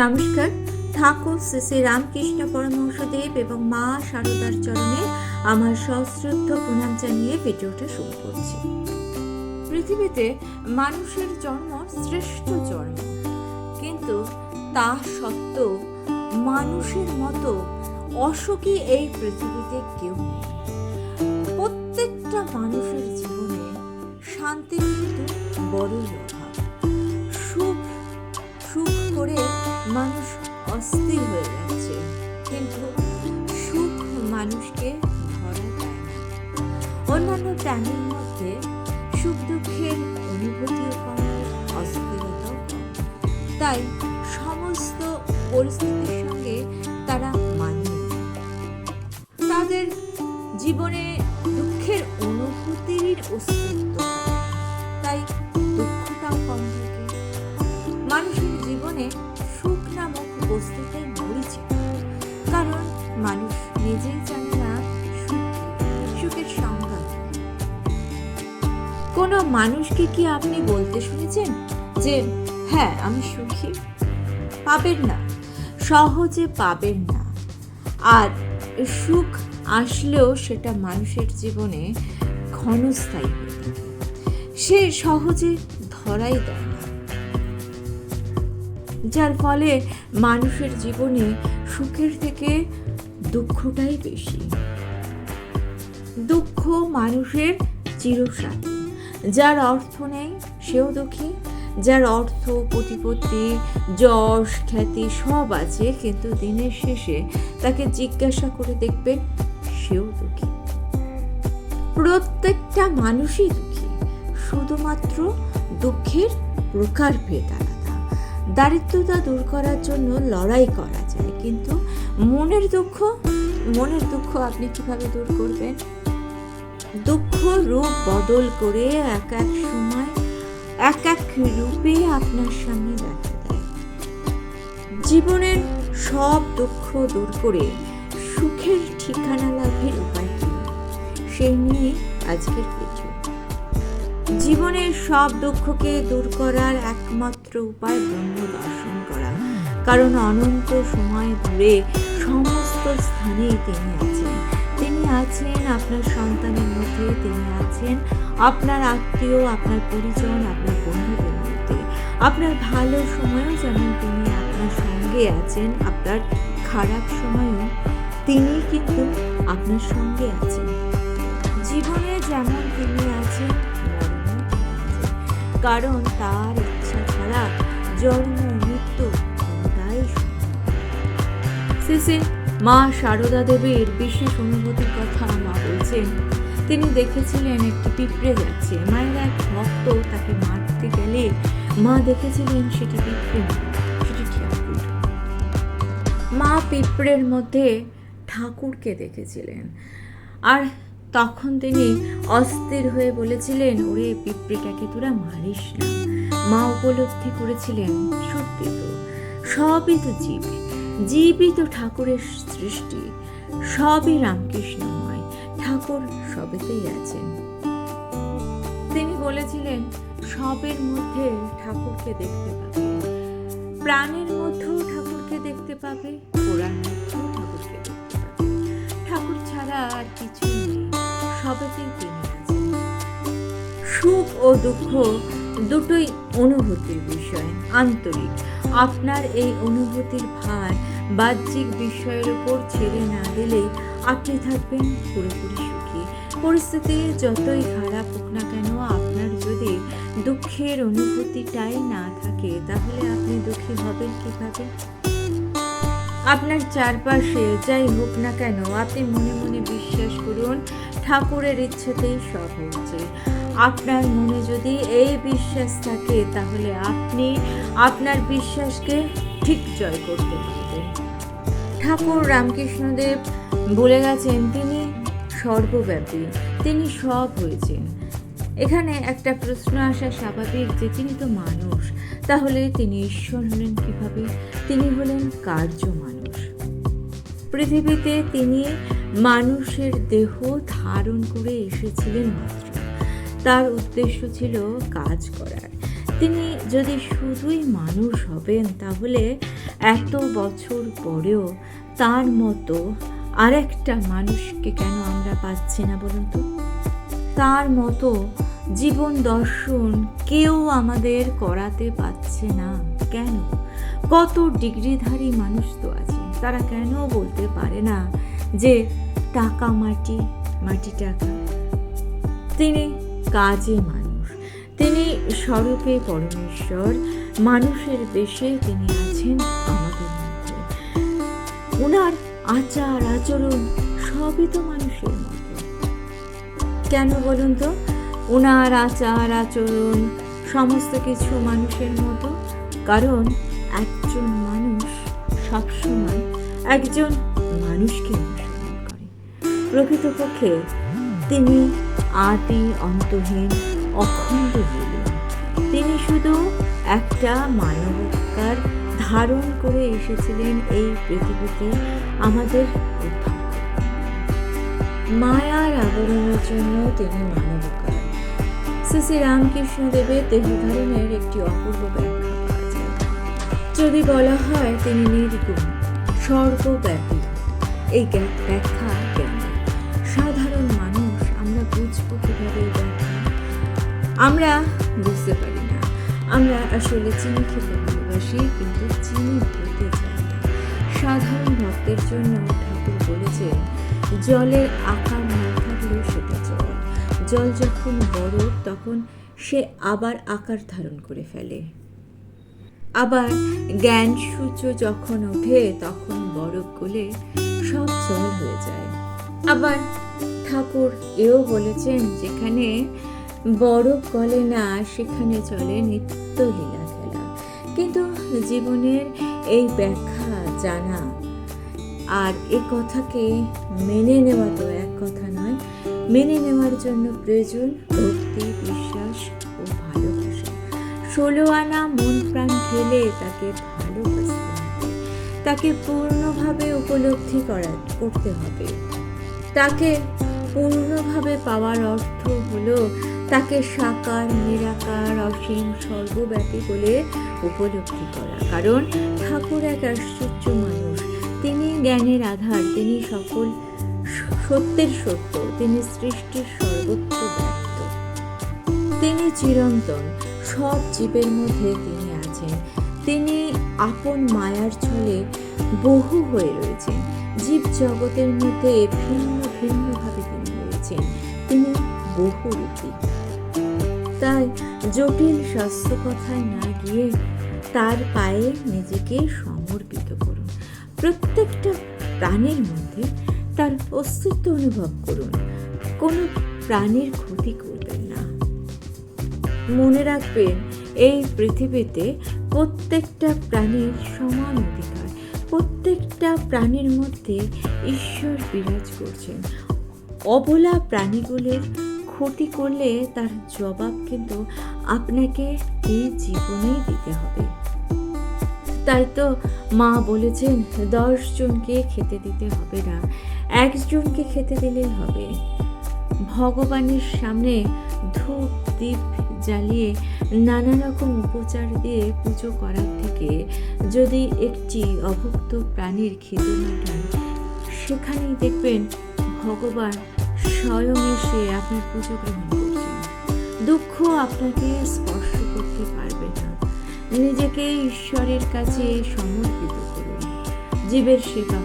নমস্কার। ঠাকুর শ্রী শ্রী রামকৃষ্ণ পরমহংসদেব এবং মা শারদার চরণে আমার সশ্রদ্ধ প্রণাম জানিয়ে ভিডিওটা শুরু করছি। পৃথিবীতে মানুষের জন্ম শ্রেষ্ঠ জন্ম, কিন্তু তা সত্ত্বেও মানুষের মতো অসুখী এই পৃথিবীতে কেউ নেই। প্রত্যেকটা মানুষের জীবনে শান্তির কিন্তু বড়ই অভাব। সুখ করে মানুষ অস্থির হয়ে যাচ্ছে, কিন্তু সুখ মানুষকে ধরা দেয় না। অন্যান্য প্রাণীর মধ্যে সুখ দুঃখের অনুভূতিও কম, অস্থিরতাও কম, তাই সমস্ত পরিস্থিতির সঙ্গে তারা মানিয়ে নেয়। তাদের জীবনে দুঃখের অনুভূতির অস্তিত্ব, তাই দুঃখটাও কম থাকে। মানুষের জীবনে সুখ নামক বস্তুটাই মরিচিকা, কারণ মানুষ নিজেই জানে না সুখের সংজ্ঞা। কোনো মানুষকে কি আপনি বলতে শুনেছেন যে হ্যাঁ আমি সুখী? পাবেন না, সহজে পাবেন না। আর সুখ আসলেও সেটা মানুষের জীবনে ক্ষণস্থায়ী হয়ে থাকে, সে সহজে ধরাই দেয় না, যার ফলে মানুষের জীবনে সুখের থেকে দুঃখটাই বেশি। দুঃখ মানুষের চিরসাথী। যার অর্থ নেই সেও দুঃখী, যার অর্থ প্রতিপত্তি যশ খ্যাতি সব আছে, কিন্তু দিনের শেষে তাকে জিজ্ঞাসা করে দেখবেন সেও দুঃখী। প্রত্যেকটা মানুষই দুঃখী, শুধুমাত্র দুঃখের প্রকারভেদ আলাদা। দারিদ্রতা দূর করার জন্য লড়াই করা যায়, কিন্তু মনের দুঃখ আপনি কিভাবে দূর করবেন? দুঃখ রূপ বদল করে এক এক সময় এক এক রূপে আপনার সামনে দেখা দেয়। জীবনের সব দুঃখ দূর করে সুখের ঠিকানা লাভের উপায় কি, সেই নিয়ে আজকের ভিডিও। জীবনের সব দুঃখকে দূর করার একমাত্র উপায় ব্রহ্ম দর্শন করা, কারণ অনন্ত সময় ধরে সমস্ত স্থানেই তিনি আছেন। তিনি আছেন আপনার সন্তানের মধ্যে, তিনি আছেন আপনার আত্মীয়, আপনার পরিজন, আপনার বন্ধুদের মধ্যে। আপনার ভালো সময়ও যেমন তিনি আপনার সঙ্গে আছেন, আপনার খারাপ সময়ও তিনি কিন্তু আপনার সঙ্গে আছেন। জীবনে যেমন তিনি আছেন, কারণ তার ইচ্ছা ছাড়া জন্ম মৃত্যু কোনটাই শেষে মা শারদা দেবীর বিশেষ অনুভূতির কথা মা বলছেন। তিনি দেখেছিলেন একটি পিঁপড়ে যাচ্ছে, মায়ের এক ভক্ত তাকে মারতে গেলে মা দেখেছিলেন সেটি পিঁপড়ে না, সেটি ঠাকুর। মা পিঁপড়ের মধ্যে ঠাকুরকে দেখেছিলেন, আর তখন তিনি অস্থির হয়ে বলেছিলেন, ওরে পিঁপড়েটাকে তোরা মারিস না। মা উপলব্ধি করেছিলেন সত্যি তো সবই তো জীবই তো ঠাকুরের সৃষ্টি, সবই রামকৃষ্ণময়, ঠাকুর সবেতেই আছেন। তিনি বলেছিলেন সবের মধ্যে ঠাকুরকে দেখতে পাবে, প্রাণের মধ্যেও ঠাকুরকে দেখতে পাবে, পুরাণ মধ্যেও ঠাকুরকে দেখতে পাবে। ঠাকুর ছাড়া আর কিছুই নেই, সবেতেই তিনি আছেন। সুখ ও দুঃখ দুটোই অনুভূতির বিষয়, আন্তরিক। আপনার এই অনুভূতির ভার বাহ্যিক বিষয়ের উপর ছেড়ে না দিলে আপনি থাকবেন পুরোপুরি সুখী। পরিস্থিতি যতই খারাপ হোক না কেন, আপনার যদি দুঃখের অনুভূতিটাই না থাকে, তাহলে আপনি দুঃখী হবেন কিভাবে? আপনার চারপাশে যাই হোক না কেন, আপনি মনে মনে বিশ্বাস করুন ঠাকুরের ইচ্ছেতেই সব হচ্ছে। আপনার মনে যদি এই বিশ্বাস থাকে, তাহলে আপনি আপনার বিশ্বাসকে ঠিক জয় করতে পারবেন। ঠাকুর রামকৃষ্ণদেব বলে গেছেন তিনি সর্বব্যাপী, তিনি সব হয়েছেন। এখানে একটা প্রশ্ন আসা স্বাভাবিক যে তিনি তো মানুষ, তাহলে তিনি ঈশ্বর হলেন কিভাবে? তিনি হলেন কার্য মানুষ। পৃথিবীতে তিনি মানুষের দেহ ধারণ করে এসেছিলেন মাত্র, তার উদ্দেশ্য ছিল কাজ করার। তিনি যদি শুধুই মানুষ হবেন তাহলে এত বছর পরেও তার মতো আরেকটা মানুষকে কেন আমরা পাচ্ছি না বলুন তো? তার মতো জীবন দর্শন কেউ আমাদের করাতে পারছে না কেন? কত ডিগ্রিধারী মানুষ তো আছে, তারা কেন বলতে পারে না যে টাকা মাটি, মাটি টাকা? তিনি কাজে মানুষ, তিনি স্বরূপে পরমেশ্বর, মানুষের বেশে তিনি আছেন আমাদের মধ্যে। ওনার আচার আচরণ সবই তো মানুষের মতো। কেন বলুন তো ওনার আচার আচরণ সমস্ত কিছু মানুষের মতো? কারণ একজন মানুষ সবসময় একজন মানুষকে অনুসরণ করে। প্রকৃতপক্ষে তিনি আদি অন্তহীন অখণ্ড লীলা। তিনি শুধু একটা মানবাকার ধারণ করে এসেছিলেন এই পৃথিবীতে আমাদের উদ্ধার করতে। মায়ার আবরণের জন্য তিনি মানবাকার। শ্রী রামকৃষ্ণদেবের দেহধারণের একটি অপূর্ব ব্যাখ্যা পাওয়া যায়। যদি বলা হয় তিনি নির্গুণ, সর্বব্যাপী, এই ব্যাখ্যা জ্ঞান। সাধারণ মানুষ আমরা বুঝবো কিভাবে এই ব্যাখ্যা? আমরা বুঝতে পারি না। আমরা আসলে চিনি খেতে ভালোবাসি, কিন্তু চিনি খেতে চাই না। সাধারণ ভক্তের জন্য ঠাকুর বলেছেন, জলের আকার না থাকলেও সেটা জল। জল যখন বরফ তখন সে আবার আকার ধারণ করে ফেলে। আবার জ্ঞান সূর্য যখন ওঠে তখন বরফ গলে সব জল হয়ে যায়। আবার ঠাকুর এও বলেছেন, যেখানে বরফ গলে না সেখানে চলে নিত্য লীলা খেলা। কিন্তু জীবনের এই ব্যাখ্যা জানা আর এ কথাকে মেনে নেওয়া তো এক কথা নয়। মেনে নেওয়ার জন্য প্রয়োজন ভক্তি, বিশ্বাস ও ভালোবাসা। 16 আনা মন প্রাণ ঢেলে তাকে ভালোবাসতে হবে, তাকে পূর্ণভাবে উপলব্ধি করতে হবে। তাকে পূর্ণভাবে পাওয়ার অর্থ হলো তাকে সাকার, নিরাকার, অসীম, সর্বব্যাপী বলে উপলব্ধি করা। কারণ ঠাকুর এক আশ্চর্য মানুষ। তিনি জ্ঞানের আধার, তিনি সকল সত্যের সত্য, তিনি সৃষ্টির সর্বত্র ব্যক্ত, তিনি চিরন্তন, সব জীবের মধ্যে তিনি আছেন। তিনি আপন মায়ার ছলে বহু হয়ে রয়েছেন। জীব জগতের মধ্যে ভিন্ন ভিন্নভাবে তিনি রয়েছেন। তিনি বহুরূপী। তাই জটিল শাস্ত্র কথায় না গিয়ে তার পায়ে নিজেকে সমর্পিত করুন। প্রত্যেকটা প্রাণীর মধ্যে তার অস্তিত্ব অনুভব করুন। কোনো প্রাণীর ক্ষতি করবেন না। মনে রাখবেন, এই পৃথিবীতে প্রত্যেকটা প্রাণীর সমান অধিকার। প্রত্যেকটা প্রাণীর মধ্যে ঈশ্বর বিরাজ করছেন। অবলা প্রাণীগুলোর ক্ষতি করলে তার জবাব কিন্তু আপনাকে এই জীবনেই দিতে হবে। তাই তো মা বলেছেন, 10 জনকে খেতে দিতে হবে না, 1 জনকে খেতে দিলেই হবে। ভগবানের সামনে ধূপ দীপ জ্বালিয়ে নানা রকম উপচার দিয়ে পুজো করার থেকে যদি একটি অভুক্ত প্রাণীর খিদে মেটান, সেখানেই দেখবেন ভগবান স্বয়ং এসে আপনার পুজো গ্রহণ করছেন। দুঃখ আপনাকে স্পর্শ করতে পারবে না। নিজেকে ঈশ্বরের কাছে সমর্পিত করুন, জীবের সেবা